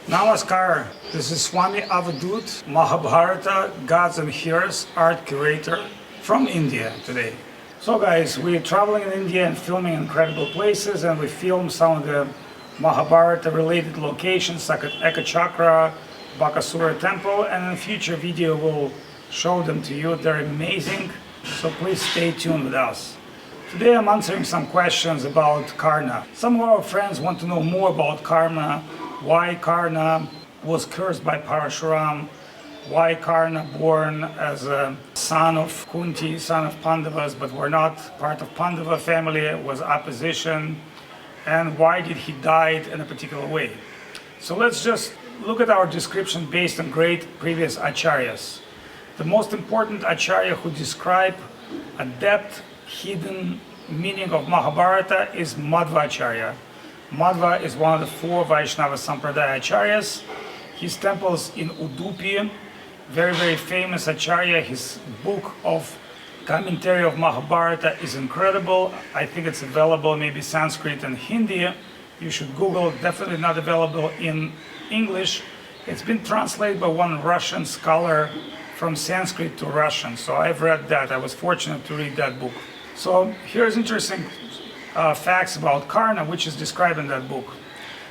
Namaskar, this is Swami Avadut, Mahabharata, Gods and Heroes art curator from India today. So guys, we're traveling in India and filming incredible places, and we filmed some of the Mahabharata related locations like Ekachakra, Bakasura temple, and in a future video we'll show them to you. They're amazing, so please stay tuned with us. Today I'm answering some questions about Karna. Some of our friends want to know more about Karna, why Karna was cursed by Parashuram, why Karna born as a son of Kunti, son of Pandavas, but were not part of Pandava family, was opposition, and why did he die in a particular way. So let's just look at our description based on great previous acharyas. The most important acharya who describe a depth, hidden meaning of Mahabharata is Madava Acharya. Madava is one of the four Vaishnava Sampradaya acharyas. His temples in Udupi, very famous acharya. His book of commentary of Mahabharata is incredible. I think it's available maybe Sanskrit and Hindi. You should Google, definitely not available in English. It's been translated by one Russian scholar from Sanskrit to Russian. So I've read that. I was fortunate to read that book. So here's interesting facts about Karna, which is described in that book.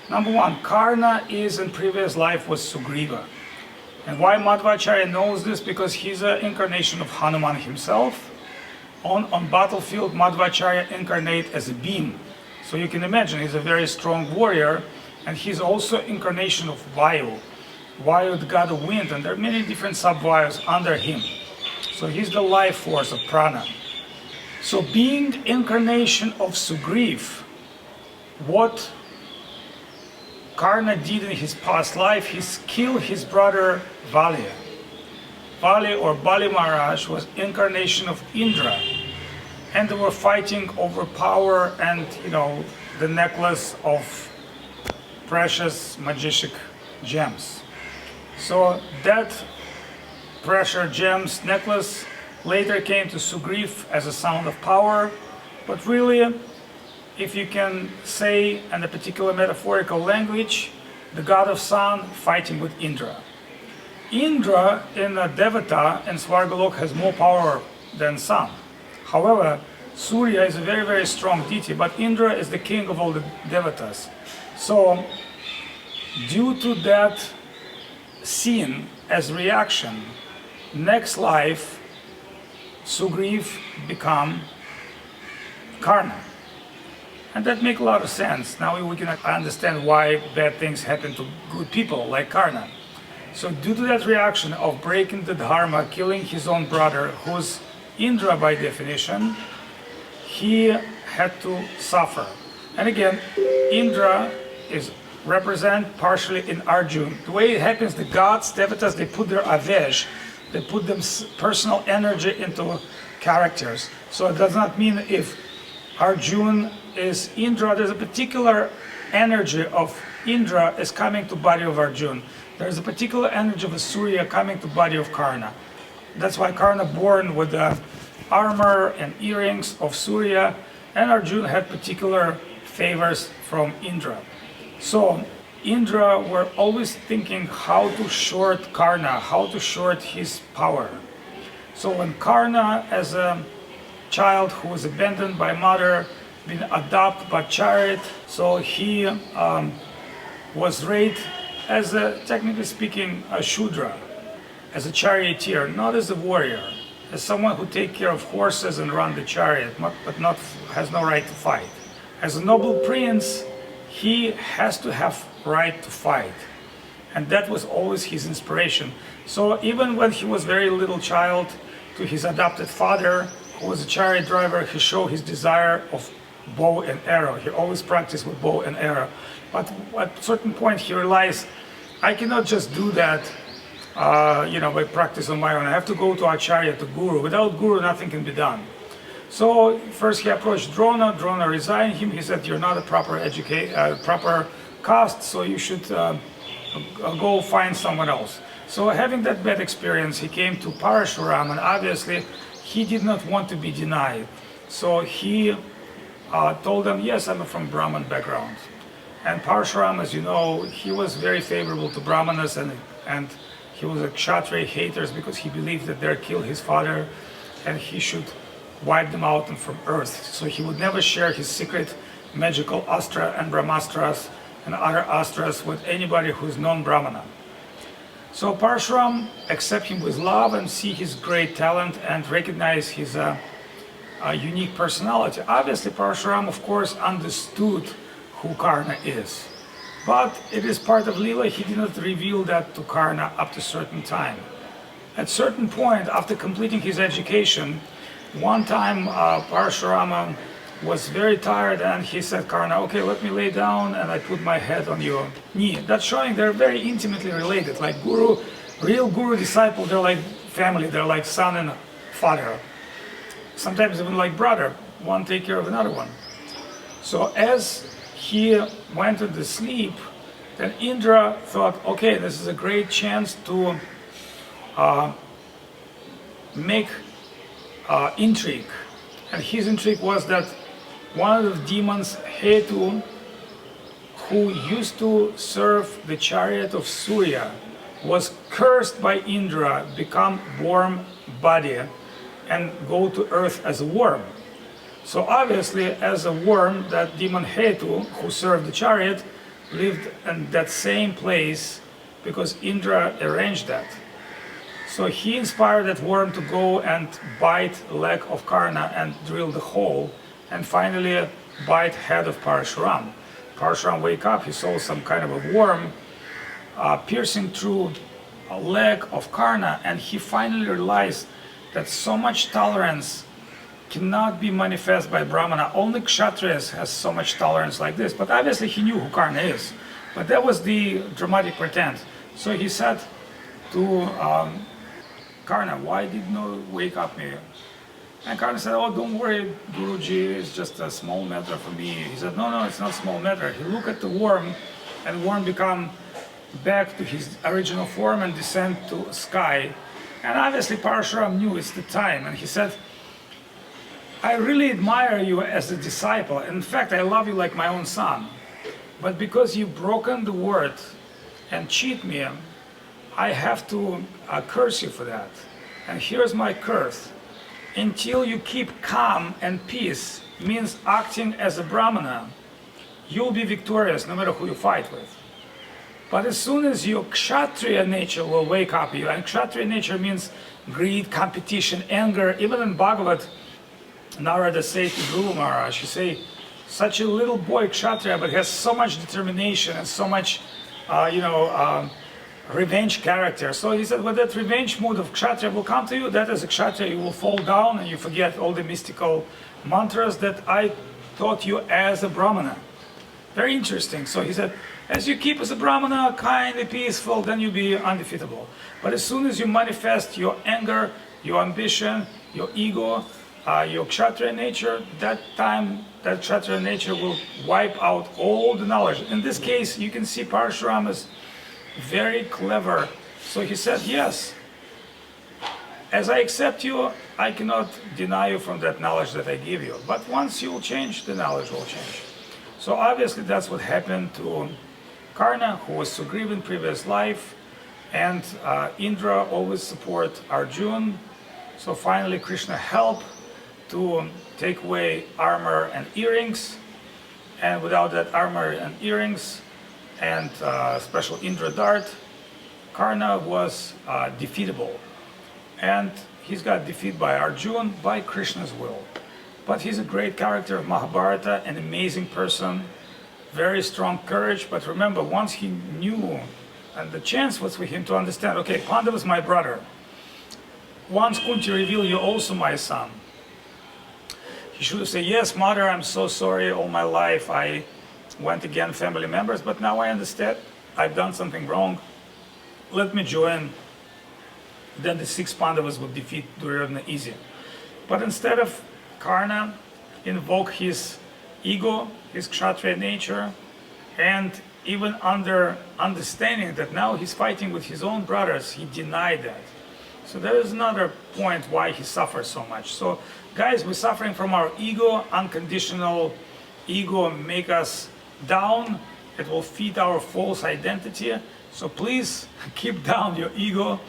Number one, Karna is in previous life was Sugriva. And why Madava Acharya knows this? Because he's an incarnation of Hanuman himself. On battlefield, Madava Acharya incarnate as a beam. So you can imagine he's a very strong warrior, and he's also incarnation of Vayu. Vayu, the god of wind, and there are many different sub-Vayus under him. So he's the life force of prana. So being incarnation of Sugriv, what Karna did in his past life, he killed his brother Vali. Vali or Bali Maharaj was incarnation of Indra. And they were fighting over power and, the necklace of precious magic gems. So that precious gems necklace later came to Sugriv as a sound of power, but really, if you can say in a particular metaphorical language, the god of sun fighting with Indra. Indra in a Devata in Svargalok has more power than sun. However, Surya is a very strong deity, but Indra is the king of all the Devatas. So, due to that scene as reaction, next life, Sugriv become Karna. And that makes a lot of sense. Now we can understand why bad things happen to good people like Karna. So due to that reaction of breaking the dharma, killing his own brother, who's Indra by definition, he had to suffer. And again, Indra is represent partially in Arjun. The way it happens, the gods, devatas, they put their avesh, they put them personal energy into characters. So it does not mean if Arjun is Indra, there's a particular energy of Indra is coming to body of Arjun. There's a particular energy of Surya coming to body of Karna. That's why Karna born with the armor and earrings of Surya, and Arjun had particular favors from Indra. So Indra were always thinking how to short Karna, how to short his power. So when Karna, as a child who was abandoned by mother, been adopted by chariot, so he was raised as a, technically speaking, a Shudra, as a charioteer, not as a warrior, as someone who take care of horses and run the chariot, but not has no right to fight. As a noble prince, he has to have right to fight, and that was always his inspiration. So even when he was very little child, to his adopted father, who was a chariot driver, he showed his desire of bow and arrow. He always practiced with bow and arrow. But at a certain point he realized, I cannot just do that by practice on my own. I have to go to Acharya, to Guru. Without Guru, nothing can be done. So first he approached Drona. Drona resigned him. He said, you're not a proper proper caste, so you should go find someone else. So having that bad experience, he came to Parashuram, and obviously he did not want to be denied. So he told them, yes, I'm from Brahmin background. And Parshuram, as you know, he was very favorable to Brahmanas, and he was a Kshatriya haters because he believed that they killed his father and he should wipe them out from earth. So he would never share his secret magical astra and brahmastras and other astras with anybody who's non-Brahmana. So Parshuram accept him with love and see his great talent and recognize his unique personality. Obviously Parshuram, of course, understood who Karna is. But it is part of Leela, he did not reveal that to Karna up to a certain time. At certain point, after completing his education, one time Parashurama was very tired and he said, Karna, okay, let me lay down, and I put my head on your knee. That's showing they're very intimately related, like guru, real guru disciple, they're like family, they're like son and father. Sometimes even like brother, one take care of another one. So as he went to the sleep, then Indra thought, okay, this is a great chance to make intrigue. And his intrigue was that one of the demons, Hetu, who used to serve the chariot of Surya, was cursed by Indra, become worm body and go to earth as a worm. So obviously, as a worm, that demon Hetu, who served the chariot, lived in that same place because Indra arranged that. So he inspired that worm to go and bite the leg of Karna and drill the hole, and finally bite head of Parashuram. Parashuram wake up, he saw some kind of a worm piercing through a leg of Karna, and he finally realized that so much tolerance cannot be manifest by Brahmana. Only Kshatriyas has so much tolerance like this. But obviously he knew who Karna is. But that was the dramatic pretend. So he said to Karna, why did you wake up me? And Karna said, oh, don't worry, Guruji, it's just a small matter for me. He said, no, it's not a small matter. He looked at the worm, and the worm become back to his original form and descend to sky. And obviously Parashuram knew it's the time, and he said, I really admire you as a disciple. In fact, I love you like my own son. But because you've broken the word and cheat me, I have to curse you for that. And here's my curse. Until you keep calm and peace, means acting as a Brahmana, you'll be victorious no matter who you fight with. But as soon as your Kshatriya nature will wake up you, and Kshatriya nature means greed, competition, anger. Even in Bhagavad, Narada says to Dhruva Maharaj, he say, such a little boy Kshatriya, but has so much determination and so much, revenge character. So he said, when that revenge mood of Kshatriya will come to you, that as a Kshatriya you will fall down and you forget all the mystical mantras that I taught you as a Brahmana. Very interesting. So he said, as you keep as a Brahmana, kind and peaceful, then you'll be undefeatable. But as soon as you manifest your anger, your ambition, your ego, your Kshatriya nature, that time that Kshatriya nature will wipe out all the knowledge. In this case, you can see Parashuram is very clever. So he said, yes, as I accept you, I cannot deny you from that knowledge that I give you. But once you will change, the knowledge will change. So obviously that's what happened to Karna, who was Sugriva in previous life, and Indra always support Arjuna. So finally Krishna helped to take away armor and earrings, and without that armor and earrings and special Indra dart, Karna was defeatable. And he's got defeated by Arjuna by Krishna's will. But he's a great character of Mahabharata, an amazing person, very strong courage. But remember, once he knew, and the chance was for him to understand, okay, Pandava is my brother. Once Kunti revealed, you're also my son. He should have said, yes, mother, I'm so sorry, all my life I went against family members, but now I understand I've done something wrong. Let me join. Then the 6 Pandavas would defeat Duryodhana easy. But instead of Karna invoke his ego, his Kshatriya nature, and even under understanding that now he's fighting with his own brothers, he denied that. So there is another point why he suffers so much. So guys, we're suffering from our ego, unconditional ego make us down, It will feed our false identity. So please keep down your ego.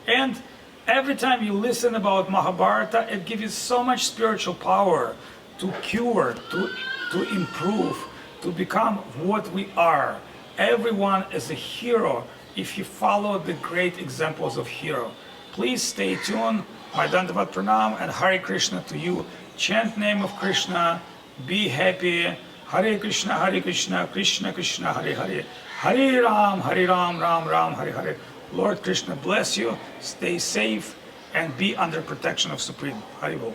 And every time you listen about Mahabharata, it gives you so much spiritual power to cure, to improve, to become what we are. Everyone is a hero if you follow the great examples of hero. Please stay tuned. My Dandavat Pranam and Hare Krishna to you. Chant name of Krishna. Be happy. Hare Krishna, Krishna Krishna, Hare Hare. Hare Ram, Ram Ram, Hare Hare. Lord Krishna bless you. Stay safe and be under protection of Supreme. Hare Bol.